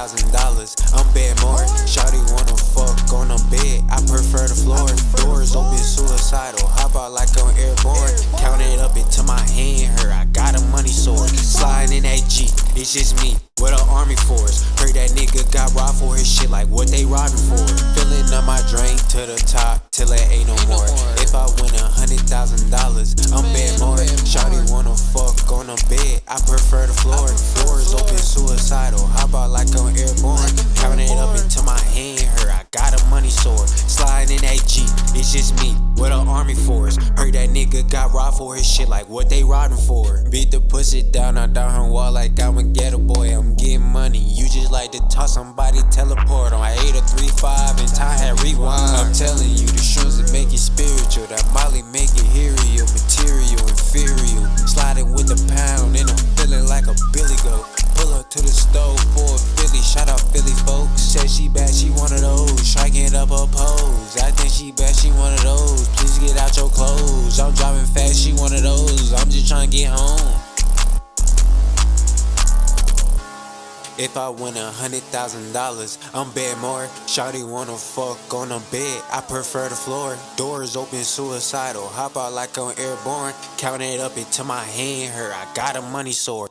I'm bad more. Shawty wanna fuck on the bed, I prefer the floor. Doors open, suicidal, hop out like I'm airborne. Count it up into my hand, her, I got a money sword. Sliding in that Jeep, it's just me with an army force. Heard that nigga got robbed for his shit, like what they robbing for. Filling up my drink to the top, till it ain't no more. If I win $100,000, I'm bad more. Shawty wanna fuck on the bed, I prefer the floor. Doors open, suicidal, hop out like I'm airborne. Count it up into my hand, her, I got a money sword. Sliding in that Jeep, it's just me with an army force. Heard that nigga got robbed for his shit, like what they robbing for. Beat the pussy down, I down her wall like I'm a ghetto boy. I'm getting money, you just like to toss somebody teleport on 8 or 3-5 and time had rewind. I'm telling you, the shrooms that make you spiritual, that Molly make you hero, material, inferior. Sliding with the pound and I'm feeling like a Billy Goat. Pull up to the stove for a Philly, shout out Philly folks. Said she bad, she one of those, striking up her pose. I think she bad, she one of those, please get out your clothes. I'm driving fast, she one of those, I'm just trying to get home. If I win $100,000, I'm bad more. Shawty wanna fuck on the bed, I prefer the floor. Doors open, suicidal, hop out like I'm airborne. Count it up into my hand, her, I got a money sword.